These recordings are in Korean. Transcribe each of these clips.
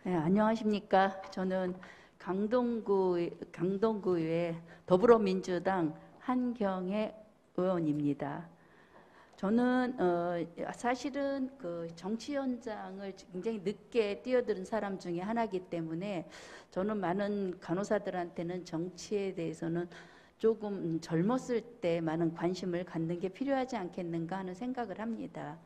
네, 안녕하십니까. 저는 강동구의 더불어민주당 한경애 의원입니다. 저는 사실은 그 정치 현장을 굉장히 늦게 뛰어든 사람 중에 하나이기 때문에 저는 많은 간호사들한테는 정치에 대해서는 조금 젊었을 때 많은 관심을 갖는 게 필요하지 않겠는가 하는 생각을 합니다.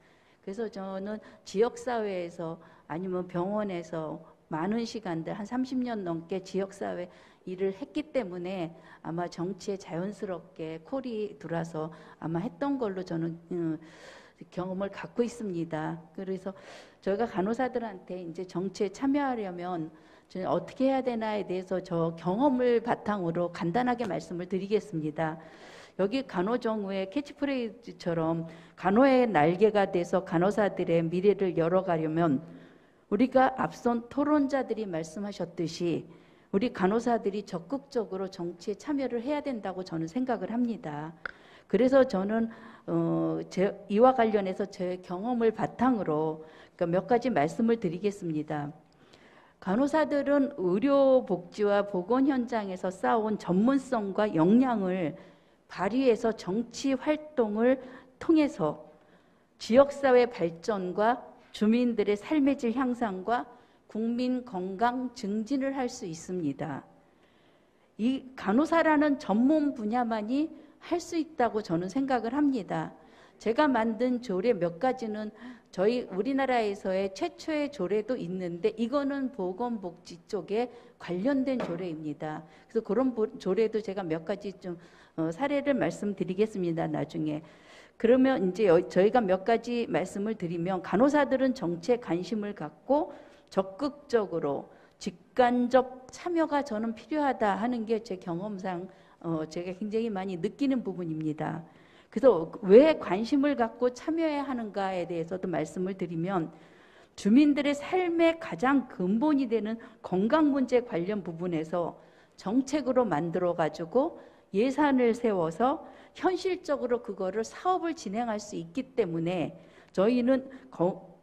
그래서 저는 지역사회에서 아니면 병원에서 많은 시간들 한 30년 넘게 지역사회 일을 했기 때문에 아마 정치에 자연스럽게 콜이 들어와서 아마 했던 걸로 저는 경험을 갖고 있습니다. 그래서 저희가 간호사들한테 이제 정치에 참여하려면 저는 어떻게 해야 되나에 대해서 저 경험을 바탕으로 간단하게 말씀을 드리겠습니다. 여기 간호정우의 캐치프레이즈처럼 간호의 날개가 돼서 간호사들의 미래를 열어가려면 우리가 앞선 토론자들이 말씀하셨듯이 우리 간호사들이 적극적으로 정치에 참여를 해야 된다고 저는 생각을 합니다. 그래서 저는 이와 관련해서 제 경험을 바탕으로 몇 가지 말씀을 드리겠습니다. 간호사들은 의료복지와 보건 현장에서 쌓아온 전문성과 역량을 발휘해서 정치 활동을 통해서 지역사회 발전과 주민들의 삶의 질 향상과 국민 건강 증진을 할 수 있습니다. 이 간호사라는 전문 분야만이 할 수 있다고 저는 생각을 합니다. 제가 만든 조례 몇 가지는 저희 우리나라에서의 최초의 조례도 있는데 이거는 보건복지 쪽에 관련된 조례입니다. 그래서 그런 조례도 제가 몇 가지 좀 사례를 말씀드리겠습니다. 나중에. 그러면 이제 저희가 몇 가지 말씀을 드리면 간호사들은 정치에 관심을 갖고 적극적으로 직간접 참여가 저는 필요하다 하는 게 제 경험상 제가 굉장히 많이 느끼는 부분입니다. 그래서 왜 관심을 갖고 참여해야 하는가에 대해서도 말씀을 드리면 주민들의 삶의 가장 근본이 되는 건강 문제 관련 부분에서 정책으로 만들어 가지고 예산을 세워서 현실적으로 그거를 사업을 진행할 수 있기 때문에 저희는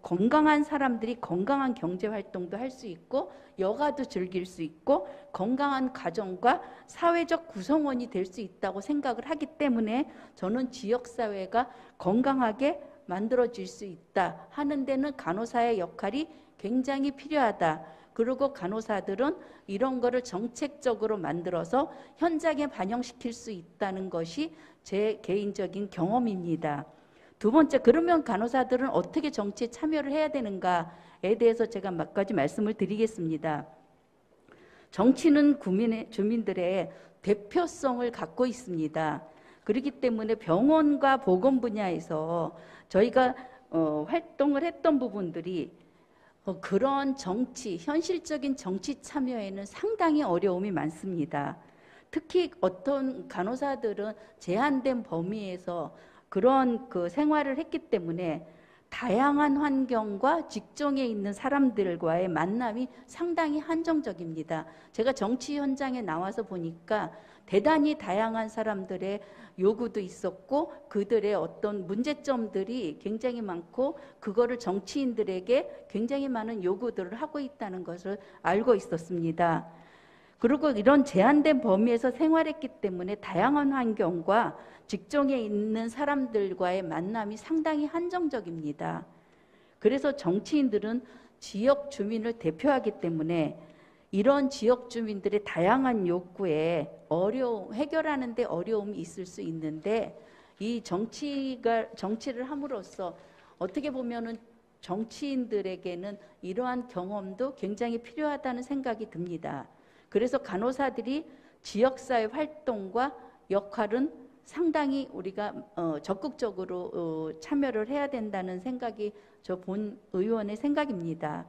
건강한 사람들이 건강한 경제활동도 할 수 있고 여가도 즐길 수 있고 건강한 가정과 사회적 구성원이 될 수 있다고 생각을 하기 때문에 저는 지역사회가 건강하게 만들어질 수 있다 하는 데는 간호사의 역할이 굉장히 필요하다. 그리고 간호사들은 이런 거를 정책적으로 만들어서 현장에 반영시킬 수 있다는 것이 제 개인적인 경험입니다. 두 번째, 그러면 간호사들은 어떻게 정치에 참여를 해야 되는가에 대해서 제가 몇 가지 말씀을 드리겠습니다. 정치는 주민들의 대표성을 갖고 있습니다. 그렇기 때문에 병원과 보건 분야에서 저희가 활동을 했던 부분들이 그런 정치, 현실적인 정치 참여에는 상당히 어려움이 많습니다. 특히 어떤 간호사들은 제한된 범위에서 그런 그 생활을 했기 때문에 다양한 환경과 직종에 있는 사람들과의 만남이 상당히 한정적입니다. 제가 정치 현장에 나와서 보니까 대단히 다양한 사람들의 요구도 있었고 그들의 어떤 문제점들이 굉장히 많고 그거를 정치인들에게 굉장히 많은 요구들을 하고 있다는 것을 알고 있었습니다. 그리고 이런 제한된 범위에서 생활했기 때문에 다양한 환경과 직종에 있는 사람들과의 만남이 상당히 한정적입니다. 그래서 정치인들은 지역 주민을 대표하기 때문에 이런 지역 주민들의 다양한 욕구에 해결하는 데 어려움이 있을 수 있는데 이 정치를 함으로써 어떻게 보면은 정치인들에게는 이러한 경험도 굉장히 필요하다는 생각이 듭니다. 그래서 간호사들이 지역사회 활동과 역할은 상당히 우리가 적극적으로 참여를 해야 된다는 생각이 저 본 의원의 생각입니다.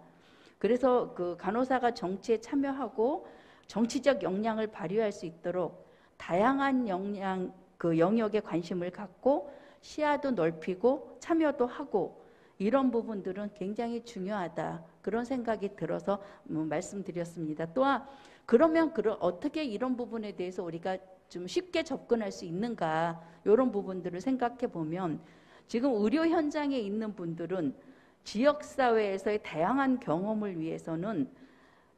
그래서 그 간호사가 정치에 참여하고 정치적 역량을 발휘할 수 있도록 다양한 영역에 관심을 갖고 시야도 넓히고 참여도 하고 이런 부분들은 굉장히 중요하다. 그런 생각이 들어서 말씀드렸습니다. 또한 그러면 어떻게 이런 부분에 대해서 우리가 좀 쉽게 접근할 수 있는가 이런 부분들을 생각해 보면 지금 의료 현장에 있는 분들은 지역사회에서의 다양한 경험을 위해서는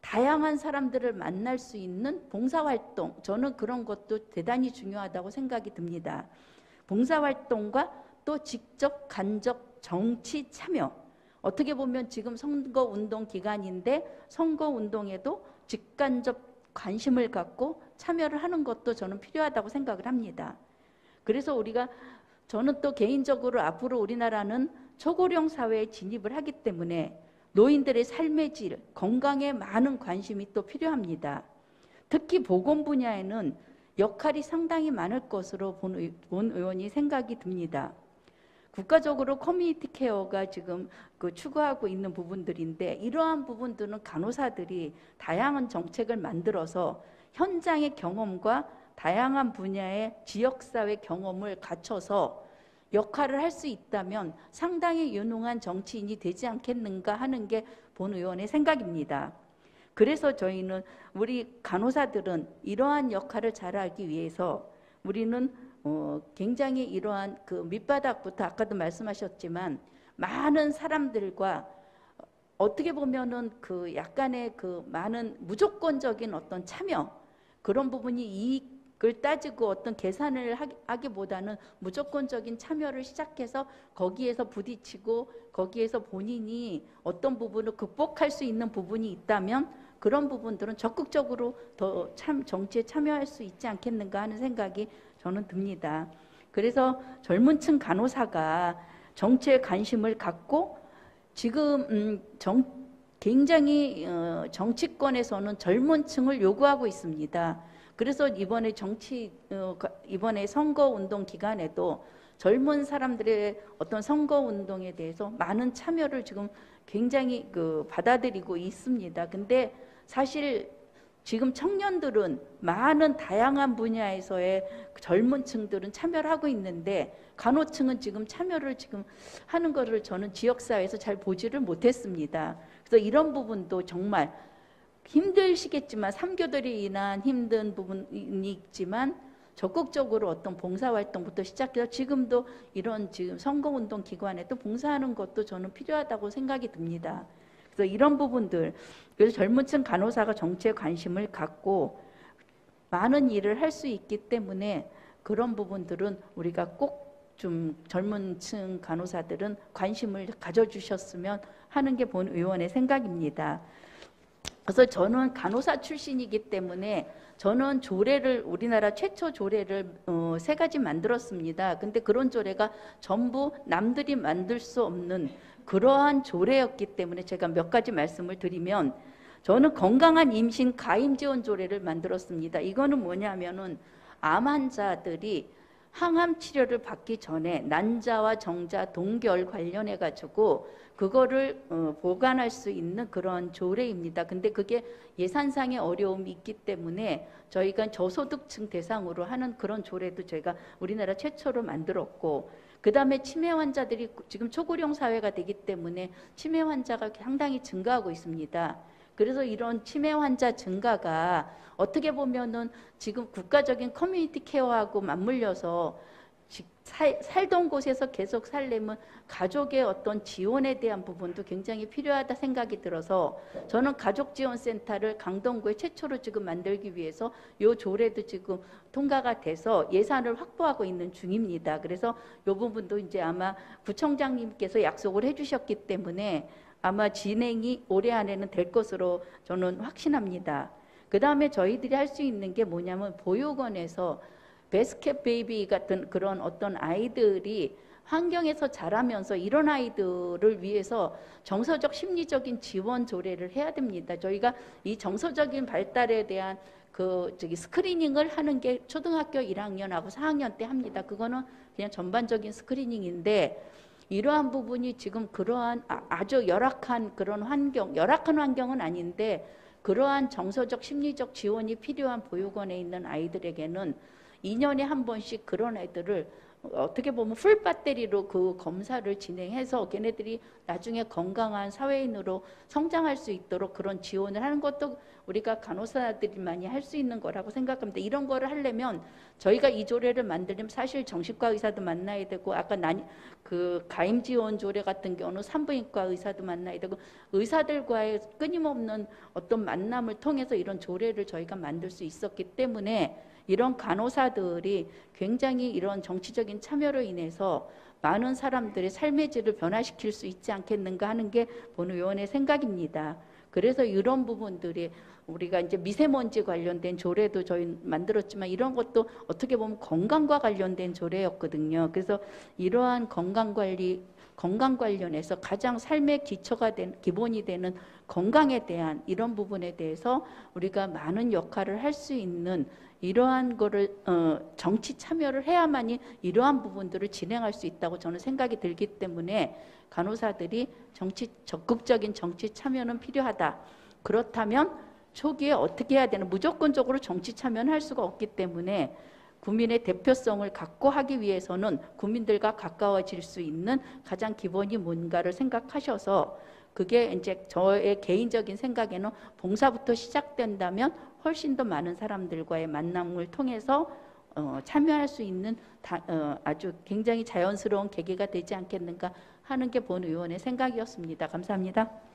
다양한 사람들을 만날 수 있는 봉사활동, 저는 그런 것도 대단히 중요하다고 생각이 듭니다. 봉사활동과 또 직접 간접 정치 참여, 어떻게 보면 지금 선거운동 기간인데 선거운동에도 직간접 관심을 갖고 참여를 하는 것도 저는 필요하다고 생각을 합니다. 그래서 저는 또 개인적으로 앞으로 우리나라는 초고령 사회에 진입을 하기 때문에 노인들의 삶의 질, 건강에 많은 관심이 또 필요합니다. 특히 보건 분야에는 역할이 상당히 많을 것으로 본 의원이 생각이 듭니다. 국가적으로 커뮤니티 케어가 지금 추구하고 있는 부분들인데, 이러한 부분들은 간호사들이 다양한 정책을 만들어서 현장의 경험과 다양한 분야의 지역사회 경험을 갖춰서 역할을 할 수 있다면 상당히 유능한 정치인이 되지 않겠는가 하는 게 본 의원의 생각입니다. 그래서 저희는 우리 간호사들은 이러한 역할을 잘하기 위해서 우리는 굉장히 이러한 밑바닥부터 아까도 말씀하셨지만 많은 사람들과 어떻게 보면은 약간의 많은 무조건적인 어떤 참여, 그런 부분이 이익을 따지고 어떤 계산을 하기보다는 무조건적인 참여를 시작해서 거기에서 부딪히고 거기에서 본인이 어떤 부분을 극복할 수 있는 부분이 있다면 그런 부분들은 적극적으로 더 정치에 참여할 수 있지 않겠는가 하는 생각이 저는 듭니다. 그래서 젊은 층 간호사가 정치에 관심을 갖고 지금 굉장히 정치권에서는 젊은 층을 요구하고 있습니다. 그래서 이번에 선거운동 기간에도 젊은 사람들의 어떤 선거운동에 대해서 많은 참여를 지금 굉장히 받아들이고 있습니다. 근데 사실 지금 청년들은 많은 다양한 분야에서의 젊은 층들은 참여를 하고 있는데 간호층은 지금 참여를 하는 것을 저는 지역사회에서 잘 보지를 못했습니다. 그래서 이런 부분도 정말 힘드시겠지만, 3교들이 인한 힘든 부분이 있지만 적극적으로 어떤 봉사활동부터 시작해서 지금도 이런 지금 선거운동 기관에도 봉사하는 것도 저는 필요하다고 생각이 듭니다. 그래서 이런 부분들, 그래서 젊은 층 간호사가 정치에 관심을 갖고 많은 일을 할 수 있기 때문에 그런 부분들은 우리가 꼭 좀 젊은 층 간호사들은 관심을 가져주셨으면 하는 게 본 의원의 생각입니다. 그래서 저는 간호사 출신이기 때문에 저는 우리나라 최초 조례를 3가지 만들었습니다. 근데 그런 조례가 전부 남들이 만들 수 없는 그러한 조례였기 때문에 제가 몇 가지 말씀을 드리면, 저는 건강한 임신 가임 지원 조례를 만들었습니다. 이거는 뭐냐면은 암 환자들이 항암 치료를 받기 전에 난자와 정자 동결 관련해 가지고 그거를 보관할 수 있는 그런 조례입니다. 근데 그게 예산상의 어려움이 있기 때문에 저희가 저소득층 대상으로 하는 그런 조례도 저희가 우리나라 최초로 만들었고, 그 다음에 치매 환자들이 지금 초고령 사회가 되기 때문에 치매 환자가 상당히 증가하고 있습니다. 그래서 이런 치매 환자 증가가 어떻게 보면은 지금 국가적인 커뮤니티 케어하고 맞물려서 살던 곳에서 계속 살려면 가족의 어떤 지원에 대한 부분도 굉장히 필요하다 생각이 들어서 저는 가족지원센터를 강동구에 최초로 지금 만들기 위해서 이 조례도 지금 통과가 돼서 예산을 확보하고 있는 중입니다. 그래서 이 부분도 이제 아마 구청장님께서 약속을 해주셨기 때문에 아마 진행이 올해 안에는 될 것으로 저는 확신합니다. 그 다음에 저희들이 할 수 있는 게 뭐냐면 보육원에서 베스켓 베이비 같은 그런 어떤 아이들이 환경에서 자라면서 이런 아이들을 위해서 정서적 심리적인 지원 조례를 해야 됩니다. 저희가 이 정서적인 발달에 대한 스크리닝을 하는 게 초등학교 1학년하고 4학년 때 합니다. 그거는 그냥 전반적인 스크리닝인데 이러한 부분이 지금 그러한 아주 열악한 그런 열악한 환경은 아닌데 그러한 정서적 심리적 지원이 필요한 보육원에 있는 아이들에게는 2년에 한 번씩 그런 애들을 어떻게 보면 풀 배터리로 그 검사를 진행해서 걔네들이 나중에 건강한 사회인으로 성장할 수 있도록 그런 지원을 하는 것도 우리가 간호사들만이 할 수 있는 거라고 생각합니다. 이런 거를 하려면 저희가 이 조례를 만들려면 사실 정신과 의사도 만나야 되고 아까 그 가임 지원 조례 같은 경우는 산부인과 의사도 만나야 되고 의사들과의 끊임없는 어떤 만남을 통해서 이런 조례를 저희가 만들 수 있었기 때문에 이런 간호사들이 굉장히 이런 정치적인 참여로 인해서 많은 사람들의 삶의 질을 변화시킬 수 있지 않겠는가 하는 게 본 의원의 생각입니다. 그래서 이런 부분들이 우리가 이제 미세먼지 관련된 조례도 저희 만들었지만 이런 것도 어떻게 보면 건강과 관련된 조례였거든요. 그래서 이러한 건강 관련해서 가장 삶의 기초가 된 기본이 되는 건강에 대한 이런 부분에 대해서 우리가 많은 역할을 할 수 있는 이러한 거를 정치 참여를 해야만이 이러한 부분들을 진행할 수 있다고 저는 생각이 들기 때문에 간호사들이 적극적인 정치 참여는 필요하다. 그렇다면 초기에 어떻게 해야 되는 무조건적으로 정치 참여는 할 수가 없기 때문에 국민의 대표성을 갖고 하기 위해서는 국민들과 가까워질 수 있는 가장 기본이 뭔가를 생각하셔서 그게 이제 저의 개인적인 생각에는 봉사부터 시작된다면 훨씬 더 많은 사람들과의 만남을 통해서 참여할 수 있는 아주 굉장히 자연스러운 계기가 되지 않겠는가 하는 게 본 의원의 생각이었습니다. 감사합니다.